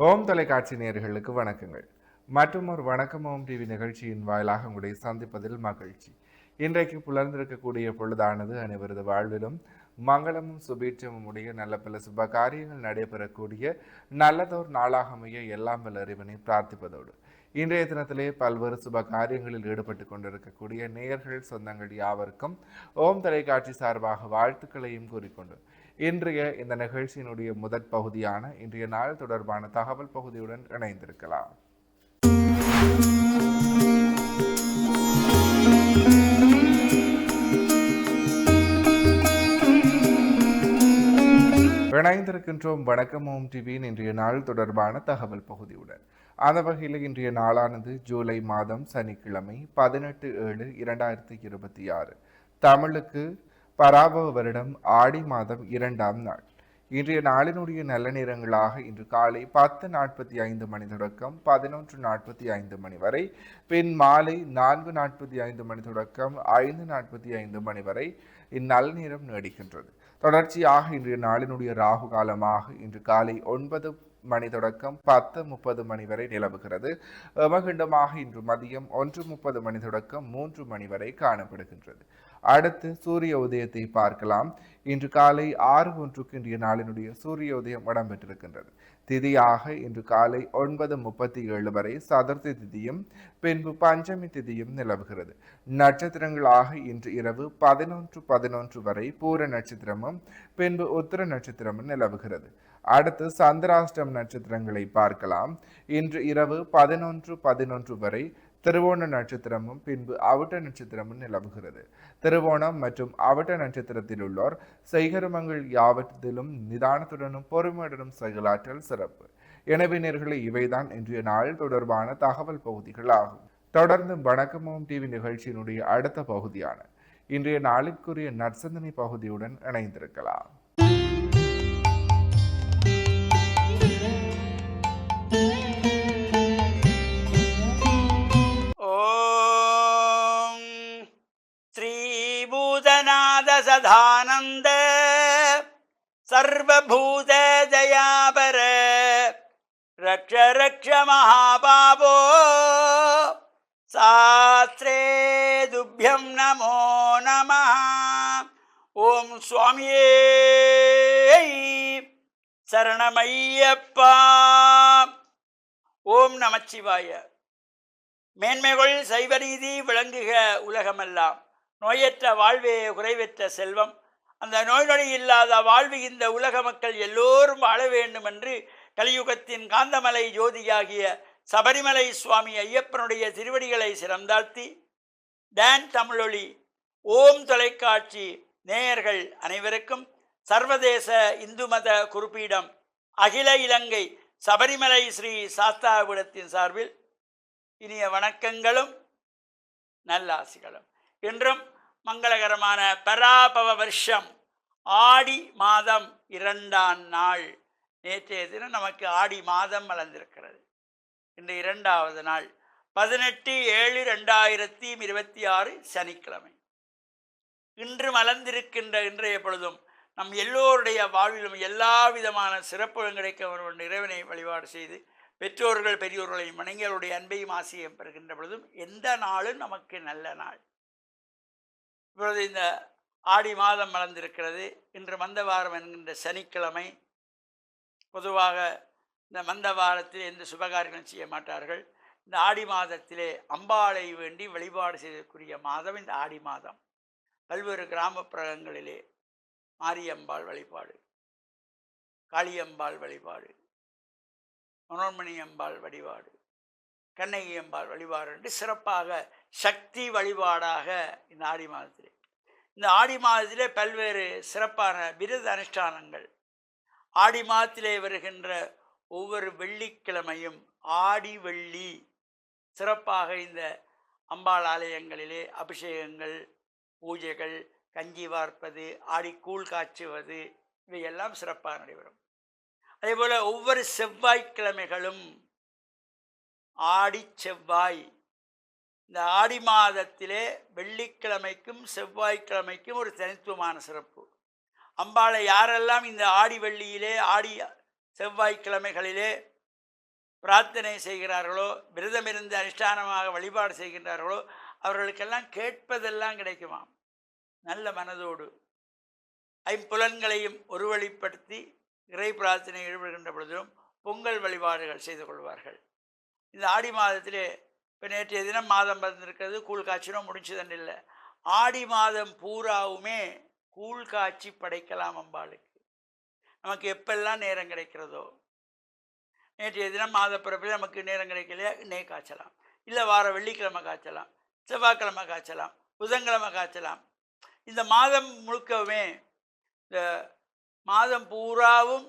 ஓம் தொலைக்காட்சி நேயர்களுக்கு வணக்கங்கள். மற்றும் ஒரு வணக்கம் ஓம் டிவி நிகழ்ச்சியின் வாயிலாக உங்களை சந்திப்பதில் மகிழ்ச்சி. இன்றைக்கு புலர்ந்திருக்கக்கூடிய பொழுதானது அனைவரது வாழ்விலும் மங்களமும் சுபீட்சமும் உடைய நல்ல பல சுப காரியங்கள் நடைபெறக்கூடிய நல்லதோர் நாளாக அமைய எல்லாம் வல்ல இறைவனை பிரார்த்திப்பதோடு இன்றைய தினத்திலே பல்வேறு சுப காரியங்களில் ஈடுபட்டு கொண்டிருக்கக்கூடிய நேயர்கள் சொந்தங்கள் யாவருக்கும் ஓம் தொலைக்காட்சி சார்பாக வாழ்த்துக்களையும் கூறிக்கொண்டு இன்றைய இந்த நிகழ்ச்சியினுடைய முதற் பகுதியான இன்றைய நாள் தொடர்பான தகவல் பகுதியுடன் இணைந்திருக்கலாம். இணைந்திருக்கின்றோம் வணக்கம் ஓம் டிவியின் இன்றைய நாள் தொடர்பான தகவல் பகுதியுடன். அந்த வகையில் இன்றைய நாளானது ஜூலை மாதம் சனிக்கிழமை 18/7/2026 தமிழுக்கு பராபவ வருடம் ஆடி மாதம் 2ஆம் நாள். இன்றைய நாளினுடைய நல்ல நேரங்களாக இன்று காலை 10:45 மணி தொடக்கம் 11:45 மணி வரை, பின் மாலை 4:45 மணி தொடக்கம் 5:45 மணி வரை இந்நல் நேரம் நீடிக்கின்றது. தொடர்ச்சியாக இன்றைய நாளினுடைய ராகு காலமாக இன்று காலை 9 மணி தொடக்கம் 10:30 மணி வரை நிலவுகிறது. யமகண்டமாக இன்று மதியம் 1:30 மணி தொடக்கம் 3 மணி வரை காணப்படுகின்றது. அடுத்து சூரிய உதயத்தை பார்க்கலாம். இன்று காலை 6:01 இன்றைய நாளினுடைய சூரிய உதயம் இடம்பெற்றிருக்கின்றது. திதியாக இன்று காலை 9:37 வரை சதுர்த்தி திதியும் பின்பு பஞ்சமி திதியும் நிலவுகிறது. நட்சத்திரங்களாக இன்று இரவு 11:11 வரை பூர நட்சத்திரமும் பின்பு உத்திர நட்சத்திரமும் நிலவுகிறது. அடுத்து சந்திராஷ்டம் நட்சத்திரங்களை பார்க்கலாம். இன்று இரவு 11:11 வரை திருவோண நட்சத்திரமும் பின்பு அவிட்ட நட்சத்திரமும் நிலவுகிறது. திருவோணம் மற்றும் அவிட்ட நட்சத்திரத்தில் உள்ளோர் செய்கருமங்கள் யாவற்றிலும் நிதானத்துடனும் பொறுமையுடனும் செயலாற்றல் சிறப்பு. எனவே நேயர்களே, இவைதான் இன்றைய நாள் தொடர்பான தகவல் பகுதிகள் ஆகும். தொடர்ந்து வணக்கமும் டிவி நிகழ்ச்சியினுடைய அடுத்த பகுதியான இன்றைய நாளிற்குரிய நற்சிந்தனை பகுதியுடன் இணைந்திருக்கலாம். ஓம் ஸ்ரீபூதநாத சதானந்த சர்வபூத தயாபர ரக்ஷ ரக்ஷ மகாபாபோ சாஸ்திரே துப்யம் நமோ நமः. ஓம் சுவாமியே சரணமையப்பா. ஓம் நமச்சிவாய. மேன்மைகள் சைவநீதி விளங்குக உலகமெல்லாம். நோயற்ற வாழ்வே குறைவற்ற செல்வம். அந்த நோய் நொடி இல்லாத வாழ்வு இந்த உலக மக்கள் எல்லோரும் வாழ வேண்டும் என்று கலியுகத்தின் காந்தமலை ஜோதியாகிய சபரிமலை சுவாமி ஐயப்பனுடைய திருவடிகளை சிறந்தாழ்த்தி டான் தமிழொலி ஓம் தொலைக்காட்சி நேயர்கள் அனைவருக்கும் சர்வதேச இந்து மத குறிப்பீடம் அகில இலங்கை சபரிமலை ஸ்ரீ சாஸ்தாவிடத்தின் சார்பில் இனிய வணக்கங்களும் நல்லாசிகளும். இன்றும் மங்களகரமான பராபவ வருஷம் ஆடி மாதம் 2ஆம் நாள். நேற்றைய தினம் நமக்கு ஆடி மாதம் மலர்ந்திருக்கிறது. இன்று 2வது நாள் 18/7/2026 சனிக்கிழமை. இன்று மலர்ந்திருக்கின்ற இன்றைய பொழுதும் நம் எல்லோருடைய வாழ்விலும் எல்லா விதமான சிறப்புகளும் கிடைக்க இறைவனை வழிபாடு செய்து பெற்றோர்கள் பெரியோர்களையும் மனைஞர்களுடைய அன்பையும் ஆசையும் பெறுகின்ற பொழுதும் எந்த நாளும் நமக்கு நல்ல நாள். இப்பொழுது இந்த ஆடி மாதம் மலர்ந்திருக்கிறது. இன்று மந்தவாரம் என்கின்ற சனிக்கிழமை. பொதுவாக இந்த மந்த வாரத்தில் எந்த சுபகாரியங்களும் செய்ய மாட்டார்கள். இந்த ஆடி மாதத்திலே அம்பாளை வேண்டி வழிபாடு செய்யக்கூடிய மாதம் இந்த ஆடி மாதம். பல்வேறு கிராமப்புறங்களிலே மாரியம்பாள் வழிபாடு, காளியம்பாள் வழிபாடு, மனோன்மணி அம்பாள் வழிபாடு, கண்ணகி அம்பாள் வழிபாடு என்று சிறப்பாக சக்தி வழிபாடாக இந்த ஆடி மாதத்திலே பல்வேறு சிறப்பான விரத அனுஷ்டானங்கள். ஆடி மாதத்திலே வருகின்ற ஒவ்வொரு வெள்ளிக்கிழமையும் ஆடி வெள்ளி சிறப்பாக இந்த அம்பாள் ஆலயங்களிலே அபிஷேகங்கள், பூஜைகள், கஞ்சி வார்ப்பது, ஆடி கூழ் காய்ச்சுவது இவையெல்லாம் சிறப்பாக நடைபெறும். அதேபோல் ஒவ்வொரு செவ்வாய்க்கிழமைகளும் ஆடி செவ்வாய். இந்த ஆடி மாதத்திலே வெள்ளிக்கிழமைக்கும் செவ்வாய்க்கிழமைக்கும் ஒரு தனித்துவமான சிறப்பு. அம்பாளை யாரெல்லாம் இந்த ஆடி வெள்ளியிலே ஆடி செவ்வாய்க்கிழமைகளிலே பிரார்த்தனை செய்கிறார்களோ, விரதமிருந்து அனுஷ்டானமாக வழிபாடு செய்கின்றார்களோ, அவர்களுக்கெல்லாம் கேட்பதெல்லாம் கிடைக்குமாம். நல்ல மனதோடு ஐம்புலன்களையும் ஒருவழிப்படுத்தி இறை பிரார்த்தனை ஈடுபடுகின்ற பொழுதிலும் பொங்கல் வழிபாடுகள் செய்து கொள்வார்கள். இந்த ஆடி மாதத்திலே இப்போ நேற்றைய தினம் மாதம் பிறந்திருக்கிறது, கூழ் காய்ச்சினோம், முடிச்சதுன்னு இல்லை. ஆடி மாதம் பூராவுமே கூழ் காய்ச்சி படைக்கலாம் அம்பாளுக்கு. நமக்கு எப்பெல்லாம் நேரம் கிடைக்கிறதோ, நேற்றைய தினம் மாத பிறப்பில் நமக்கு நேரம் கிடைக்கலையா, இன்னைக்கு காய்ச்சலாம், இல்லை வார வெள்ளிக்கிழமை காய்ச்சலாம், செவ்வாய்க்கிழமை காய்ச்சலாம், புதன்கிழமை காய்ச்சலாம். இந்த மாதம் முழுக்கவுமே இந்த மாதம் பூராவும்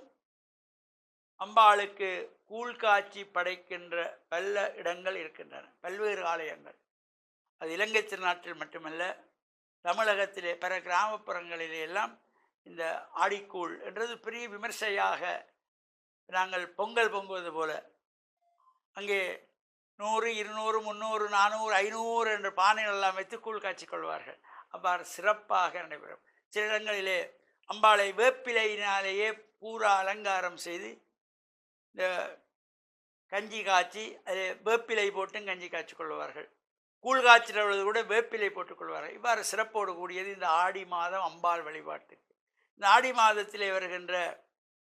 அம்பாளுக்கு கூழ் காய்ச்சி படைக்கின்ற பல இடங்கள் இருக்கின்றன, பல்வேறு ஆலயங்கள். அது இலங்கை திருநாட்டில் மட்டுமல்ல, தமிழகத்திலே பிற கிராமப்புறங்களிலே எல்லாம் இந்த ஆடிக்கூழ் என்றது பெரிய விமர்சையாக நாங்கள் பொங்கல் பொங்குவது போல அங்கே 100, 200, 300, 400, 500 என்ற பானைகள் எல்லாம் வைத்து கூழ் காய்ச்சி கொள்வார்கள். அவ்வாறு சிறப்பாக நடைபெறும். சில இடங்களிலே அம்பாளை வேப்பிலையினாலேயே பூரா அலங்காரம் செய்து இந்த கஞ்சி காய்ச்சி அதில் வேப்பிலை போட்டும் கஞ்சி காய்ச்சி கொள்வார்கள். கூழ் காய்ச்சிறவர்கள் கூட வேப்பிலை போட்டுக்கொள்வார்கள். இவ்வாறு சிறப்போடு கூடியது இந்த ஆடி மாதம் அம்பாள் வழிபாட்டுக்கு. இந்த ஆடி மாதத்திலே வருகின்ற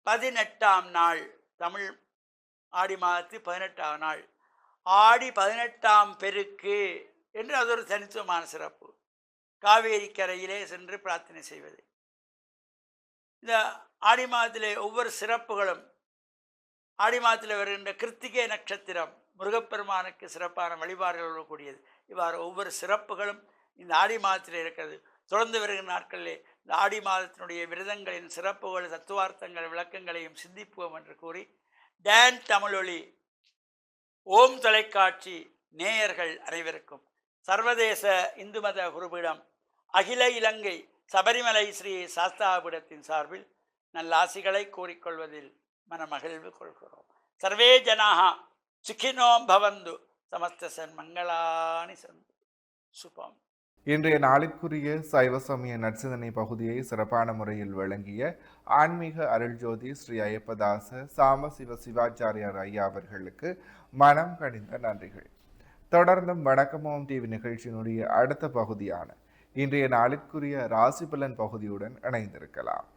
18ஆம் நாள், தமிழ் ஆடி மாதத்து 18ஆம் நாள், ஆடி 18ஆம் பெருக்கு என்று அது ஒரு தனித்துவமான சிறப்பு. காவேரி கரையிலே சென்று பிரார்த்தனை செய்வது. இந்த ஆடி மாதத்திலே ஒவ்வொரு சிறப்புகளும், ஆடி மாதத்தில் வருகின்ற கிருத்திகை நட்சத்திரம் முருகப்பெருமானுக்கு சிறப்பான வழிபாடுகளோடு கூடியது. இவ்வாறு ஒவ்வொரு சிறப்புகளும் இந்த ஆடி மாதத்தில் இருக்கிறது. தொடர்ந்து வருகிற நாட்களிலே இந்த ஆடி மாதத்தினுடைய விரதங்களின் சிறப்புகள், தத்துவார்த்தங்கள், விளக்கங்களையும் சிந்திப்போம் என்று கூறி, டான் தமிழொலி ஓம் தொலைக்காட்சி நேயர்கள் அனைவருக்கும் சர்வதேச இந்து மத குருபீடம் அகில இலங்கை சபரிமலை ஸ்ரீ சாஸ்தாபீடத்தின் சார்பில் நல்லாசிகளை கூறிக்கொள்வதில் மனமகிழ்வு கொள்கிறோம். சர்வே ஜனாக சுகினோம் பவந்து சமஸ்த சன்மங்களானி சந்து சுபம். இன்றைய நாளிற்குரிய சைவ சமய நற்சிந்தனை பகுதியை சிறப்பான முறையில் வழங்கிய ஆன்மீக அருள்ஜோதி ஸ்ரீ ஐயப்பதாச சாமசிவ சிவாச்சாரியார் ஐயா அவர்களுக்கு மனம் கனிந்த நன்றிகள். தொடர்ந்தும் வணக்கமோம் டிவி நிகழ்ச்சியினுடைய அடுத்த பகுதியான இன்றைய நாளிற்குரிய ராசிபலன் பகுதியுடன் இணைந்திருக்கலாம்.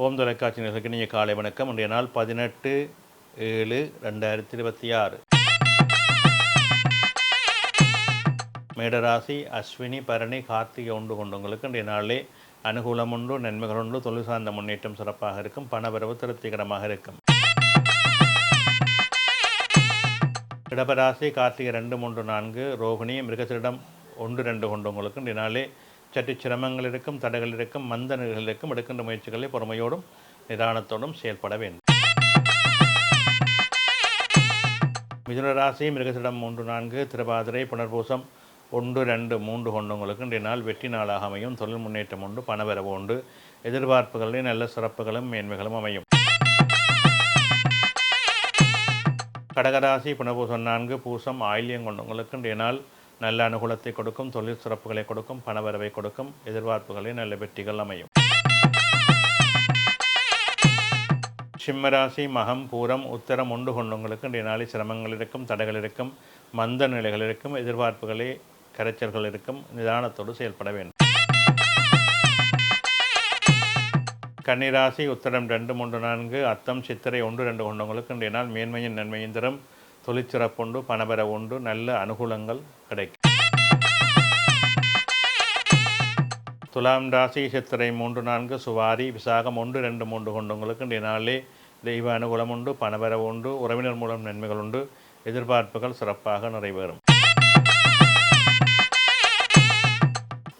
ஓம் தொலைக்காட்சி நிகழ்ச்சிக்கு காலை வணக்கம். இன்றைய நாள் 18/7/2026. மேடராசி அஸ்வினி பரணி கார்த்திகை ஒன்று கொண்டவங்களுக்கு இன்றைய நாளிலே அனுகூலம் உண்டு, நன்மைகள் உண்டு, தொழில் சார்ந்த முன்னேற்றம் சிறப்பாக இருக்கும், பணவரவு திருப்திகரமாக இருக்கும். இடபராசி கார்த்திகை 2, 3, 4, ரோகிணி மிருகசிரிடம் 1, 2 கொண்டவங்களுக்கு இன்றைய நாளிலே சற்று சிரமங்கள் இருக்கும், தடைகள் இருக்கும், மந்த நிலைகள் இருக்கும். எடுக்கின்ற முயற்சிகளை பொறுமையோடும் நிதானத்தோடும் செயல்பட வேண்டும். மிதுன ராசி மிருகசிடம் 3, 4, திருவாதிரை புனர்பூசம் 1, 2, 3 கொண்டவங்களுக்கு இன்றைய நாள் வெற்றி நாளாக அமையும். தொழில் முன்னேற்றம் உண்டு, பணவரவு உண்டு, எதிர்பார்ப்புகளில் நல்ல சிறப்புகளும் மேன்மைகளும் அமையும். கடகராசி புனர்பூசம் 4, பூசம் ஆயில்யம் கொண்டவங்களுக்கு இன்றைய நாள் நல்ல அனுகூலத்தை கொடுக்கும், தொழில் சிறப்புகளை கொடுக்கும், பணவரவை கொடுக்கும், எதிர்பார்ப்புகளில் நல்ல வெற்றிகள் அமையும். சிம்மராசி மகம் பூரம் உத்தரம் 1 கொண்டவங்களுக்கு இன்றைய நாளில் சிரமங்கள் இருக்கும், தடைகள் இருக்கும், மந்த நிலைகள் இருக்கும், எதிர்பார்ப்புகளே கரைச்சல்கள் இருக்கும், நிதானத்தோடு செயல்பட வேண்டும். கன்னிராசி உத்தரம் 2, 3, 4, அத்தம் சித்திரை 1, 2 கொண்டவங்களுக்கு இன்றைய நாள் மேன்மையின் நன்மையின் தரும், தொழிற்சிறப்புண்டு, பணவரவு உண்டு, நல்ல அனுகூலங்கள் கிடைக்கும். துலாம் ராசி சித்திரை 3, 4, சுவாரி விசாகம் 1, 2, 3 கொண்டவங்களுக்கு இன்றைய நாளிலே தெய்வ அனுகூலம் உண்டு, பணவரவு உண்டு, உறவினர் மூலம் நன்மைகள் உண்டு, எதிர்பார்ப்புகள் சிறப்பாக நிறைவேறும்.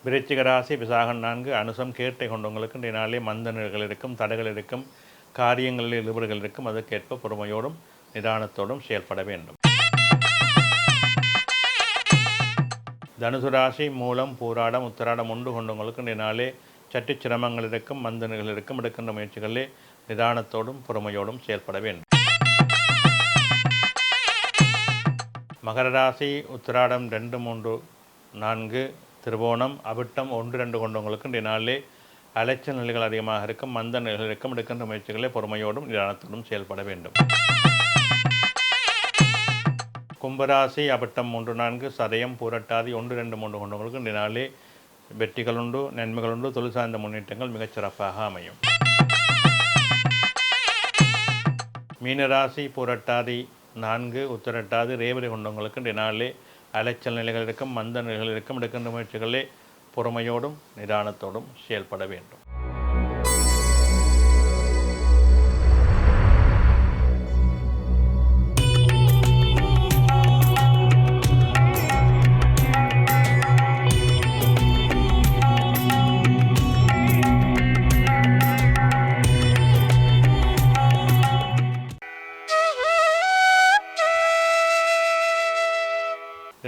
விருச்சிக ராசி விசாகம் 4, அனுசம் கேட்டை கொண்டவங்களுக்கு இன்றைய நாளிலே மந்த நிலைகள் இருக்கும், தடைகள் இருக்கும், காரியங்களில் இழுபடுகள் இருக்கும். அதற்கேற்ப பொறுமையோடும் நிதானத்தோடும் செயல்பட வேண்டும். தனுசு ராசி மூலம் பூராடம் உத்திராடம் உண்டு கொண்டவங்களுக்கு இந்த நாளே சற்று சிரமங்கள் இருக்கும், மந்தனைகள் இருக்கும். எடுக்கின்ற முயற்சிகளிலே நிதானத்தோடும் பொறுமையோடும் செயல்பட வேண்டும். மகர ராசி உத்திராடம் 2, 3, 4, திருவோணம் அவிட்டம் 1, 2 கொண்டவங்களுக்கு இந்த நாளிலே அலைச்சல் நிலைகள் அதிகமாக இருக்கும், மந்த நிலைகள் இருக்கும். எடுக்கின்ற முயற்சிகளை பொறுமையோடும் நிதானத்தோடும் செயல்பட வேண்டும். கும்பராசி அவிட்டம் 3, 4, சதயம் பூரட்டாதி 1, 2, 3 கொண்டவங்களுக்கு இந்த நாளிலே வெற்றிகள் உண்டு, நன்மைகள் உண்டு. தொழில் சார்ந்த முன்னேற்றங்கள் மிகச் சிறப்பாக அமையும். மீனராசி பூரட்டாதி 4, உத்திரட்டாதி ரேவதி கொண்டவங்களுக்கு இந்த நாளிலே அலைச்சல் நிலைகள் இருக்கும், மந்த நிலைகள் இருக்கும். எடுக்கின்ற முயற்சிகளே பொறுமையோடும் நிதானத்தோடும் செயல்பட வேண்டும்.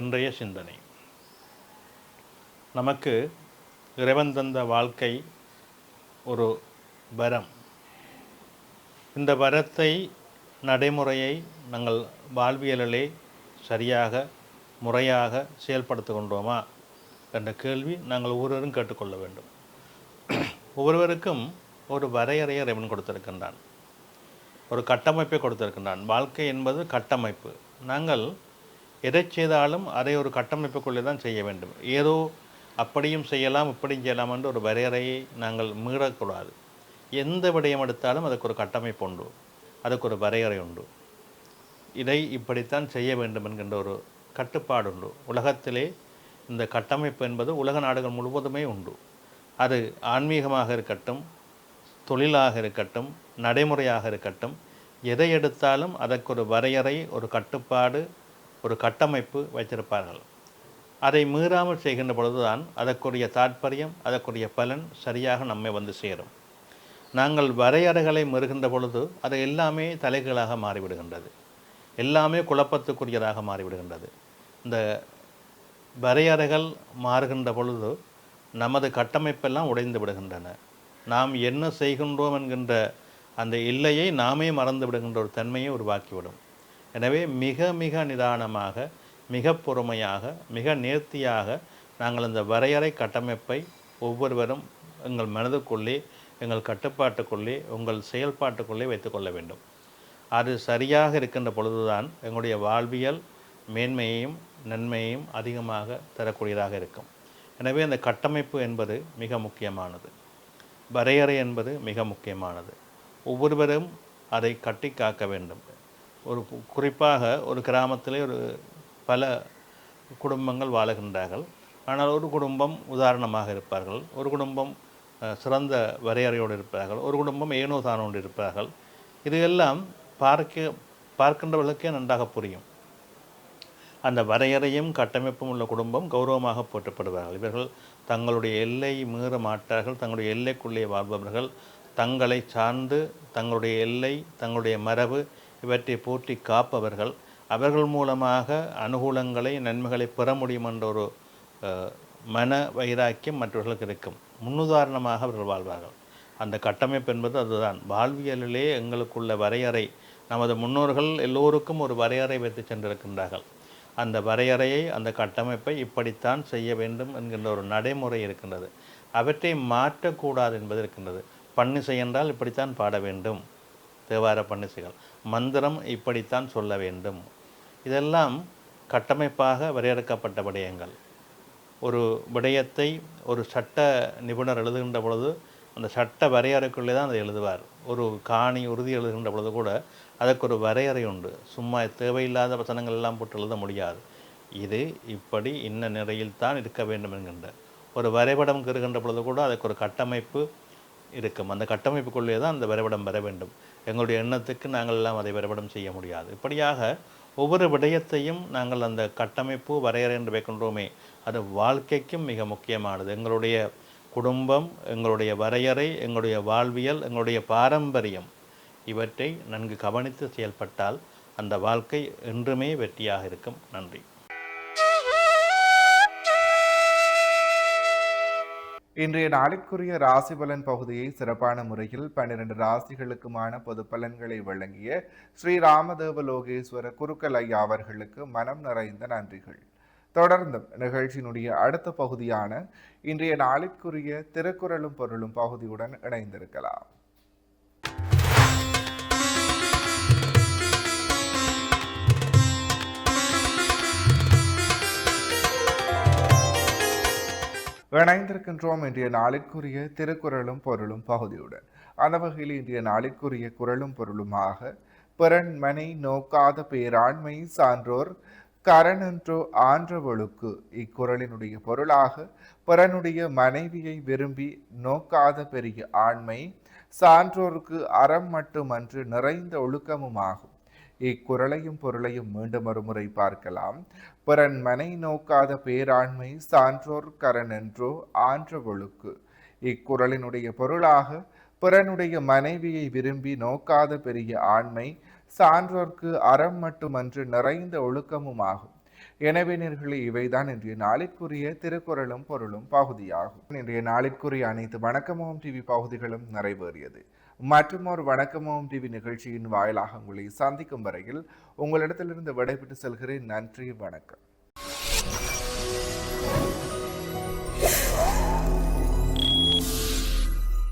இன்றைய சிந்தனை. நமக்கு இறைவன் தந்த வாழ்க்கை ஒரு வரம். இந்த வரத்தை நடைமுறையை நாங்கள் வாழ்வியலிலே சரியாக முறையாக செயல்படுத்தி கொண்டோமா என்ற கேள்வி நாங்கள் ஒவ்வொருவரும் கேட்டுக்கொள்ள வேண்டும். ஒவ்வொருவருக்கும் ஒரு வரையறையை இறைவன் கொடுத்திருக்கின்றான், ஒரு கட்டமைப்பை கொடுத்திருக்கின்றான். வாழ்க்கை என்பது கட்டமைப்பு. நாங்கள் எதை செய்தாலும் அதை ஒரு கட்டமைப்புக்குள்ளே தான் செய்ய வேண்டும். ஏதோ அப்படியும் செய்யலாம் இப்படியும் செய்யலாம் என்று ஒரு வரையறையை நாங்கள் மீறக்கூடாது. எந்த விடயம் எடுத்தாலும் அதுக்கு ஒரு கட்டமைப்பு உண்டு, அதுக்கு ஒரு வரையறை உண்டு. இதை இப்படித்தான் செய்ய வேண்டும் என்கின்ற ஒரு கட்டுப்பாடு உண்டு. உலகத்திலே இந்த கட்டமைப்பு என்பது உலக நாடுகள் முழுவதுமே உண்டு. அது ஆன்மீகமாக இருக்கட்டும், தொழிலாக இருக்கட்டும், நடைமுறையாக இருக்கட்டும், எதை எடுத்தாலும் அதற்கு ஒரு வரையறை, ஒரு கட்டுப்பாடு, ஒரு கட்டமைப்பு வைத்திருப்பார்கள். அதை மீறாமல் செய்கின்ற பொழுதுதான் அதற்குரிய தாற்பயம், அதற்குரிய பலன் சரியாக நம்மை வந்து சேரும். நாங்கள் வரையறைகளை மீறுகின்ற பொழுது அது எல்லாமே தலைகீழாக மாறிவிடுகின்றது, எல்லாமே குழப்பத்துக்குரியதாக மாறிவிடுகின்றது. இந்த வரையறைகள் மாறுகின்ற பொழுது நமது கட்டமைப்பெல்லாம் உடைந்து விடுகின்றன. நாம் என்ன செய்கின்றோம் என்கின்ற அந்த எல்லையை நாமே மறந்து விடுகின்ற ஒரு தன்மையை உருவாக்கிவிடும். எனவே மிக மிக நிதானமாக, மிக பொறுமையாக, மிக நேர்த்தியாக நாங்கள் இந்த வரையறை கட்டமைப்பை ஒவ்வொருவரும் எங்கள் மனதுக்குள்ளே, எங்கள் கட்டுப்பாட்டுக்குள்ளே, உங்கள் செயல்பாட்டுக்குள்ளே வைத்துக்கொள்ள வேண்டும். அது சரியாக இருக்கின்ற பொழுதுதான் எங்களுடைய வாழ்வியல் மேன்மையையும் நன்மையையும் அதிகமாக தரக்கூடியதாக இருக்கும். எனவே அந்த கட்டமைப்பு என்பது மிக முக்கியமானது, வரையறை என்பது மிக முக்கியமானது. ஒவ்வொருவரும் அதை கட்டி காக்க வேண்டும். ஒரு குறிப்பாக ஒரு கிராமத்திலே பல குடும்பங்கள் வாழுகின்றார்கள். ஆனால் ஒரு குடும்பம் உதாரணமாக இருப்பார்கள், ஒரு குடும்பம் சிறந்த வரையறையோடு இருப்பார்கள், ஒரு குடும்பம் ஏனோ தானோடு இருப்பார்கள். இது எல்லாம் பார்க்கின்றவர்களுக்கே நன்றாக புரியும். அந்த வரையறையும் கட்டமைப்பும் உள்ள குடும்பம் கௌரவமாக போற்றப்படுவார்கள். இவர்கள் தங்களுடைய எல்லை மீற மாட்டார்கள், தங்களுடைய எல்லைக்குள்ளே வாழ்பவர்கள், தங்களை சார்ந்து தங்களுடைய எல்லை, தங்களுடைய மரபு இவற்றை போற்றி காப்பவர்கள். அவர்கள் மூலமாக அனுகூலங்களை, நன்மைகளை பெற முடியும் என்ற ஒரு மன வைராக்கியம் மற்றவர்களுக்கு இருக்கும். முன்னுதாரணமாக அவர்கள் வாழ்வார்கள். அந்த கட்டமைப்பு என்பது அதுதான். வாழ்வியலிலே எங்களுக்குள்ள வரையறை, நமது முன்னோர்கள் எல்லோருக்கும் ஒரு வரையறை வைத்து சென்றிருக்கின்றார்கள். அந்த வரையறையை, அந்த கட்டமைப்பை இப்படித்தான் செய்ய வேண்டும் என்கின்ற ஒரு நடைமுறை இருக்கின்றது. அவற்றை மாற்றக்கூடாது என்பது இருக்கின்றது. பன்னிசை என்றால் இப்படித்தான் பாட வேண்டும், தேவார பன்னிசைகள். மந்திரம் இப்படித்தான் சொல்ல வேண்டும். இதெல்லாம் கட்டமைப்பாக வரையறுக்கப்பட்ட விடயங்கள். ஒரு விடயத்தை ஒரு சட்ட நிபுணர் எழுதுகின்ற பொழுது அந்த சட்ட வரையறைக்குள்ளே தான் அதை எழுதுவார். ஒரு காணி உறுதி எழுதுகின்ற பொழுது கூட அதற்கு ஒரு வரையறை உண்டு. சும்மா தேவையில்லாத வசனங்கள் எல்லாம் போட்டு எழுத முடியாது. இது இப்படி இன்ன நிலையில் தான் இருக்க வேண்டும் என்கின்ற ஒரு வரைபடம் கருகின்ற பொழுது கூட அதற்கு ஒரு கட்டமைப்பு இருக்கும். அந்த கட்டமைப்புக்குள்ளே தான் அந்த வரைபடம் வர வேண்டும். எங்களுடைய எண்ணத்துக்கு நாங்கள் எல்லாம் அதை வரைபடம் செய்ய முடியாது. இப்படியாக ஒவ்வொரு விடயத்தையும் நாங்கள் அந்த கட்டமைப்பு வரையறை என்று வைக்கின்றோமே, அது வாழ்க்கைக்கும் மிக முக்கியமானது. எங்களுடைய குடும்பம், எங்களுடைய வரையறை, எங்களுடைய வாழ்வியல், எங்களுடைய பாரம்பரியம், இவற்றை நன்கு கவனித்து செயல்பட்டால் அந்த வாழ்க்கை என்றுமே வெற்றியாக இருக்கும். நன்றி. இன்றைய நாளிற்குரிய ராசி பலன் பகுதியை சிறப்பான முறையில் 12 ராசிகளுக்குமான பொது பலன்களை வழங்கிய ஸ்ரீ ராமதேவ லோகேஸ்வர குருக்கள் ஐயா அவர்களுக்கு மனம் நிறைந்த நன்றிகள். தொடர்ந்து நிகழ்ச்சியினுடைய அடுத்த பகுதியான இன்றைய நாளிற்குரிய திருக்குறளும் பொருளும் பகுதியுடன் இணைந்திருக்கலாம். இணைந்திருக்கின்றோம் இன்றைய நாளிற்குரிய திருக்குறளும் பொருளும் பகுதியுடன். அந்த வகையில் இன்றைய நாளிற்குரிய குறளும் பொருளுமாக பிறன் மனை நோக்காத பேராண்மை சான்றோர் கரணன்றோ ஆன்றவளுக்கு. இக்குறளினுடைய பொருளாக பிறனுடைய மனைவியை விரும்பி நோக்காத பெரிய ஆண்மை சான்றோருக்கு அறம் மட்டுமன்று நிறைந்த ஒழுக்கமுமாகும். இக்குறளையும் பொருளையும் மீண்டும் ஒருமுறை பார்க்கலாம். பிறன் மனை நோக்காத பேராண்மை சான்றோர் கரணென்றோ ஆன்றவொழுக்கு. இக்குறளினுடைய பொருளாக பிறனுடைய மனைவியை விரும்பி நோக்காத பெரிய ஆண்மை சான்றோர்க்கு அறம் மட்டுமன்று நிறைந்த ஒழுக்கமுமாகும். எனவே நேர்களே, இவைதான் இன்றைய நாளிற்குரிய திருக்குறளும் பொருளும் பகுதியாகும். இன்றைய நாளிற்குரிய அனைத்து வணக்கமும் டிவி பகுதிகளும் நிறைவேறியது. மற்றும் ஒரு வணக்கமும் டிவி நிகழ்ச்சியின் வாயிலாக உங்களை சந்திக்கும் வரையில் உங்களிடத்திலிருந்து விடைபெற்று செல்கிறேன். நன்றி, வணக்கம்.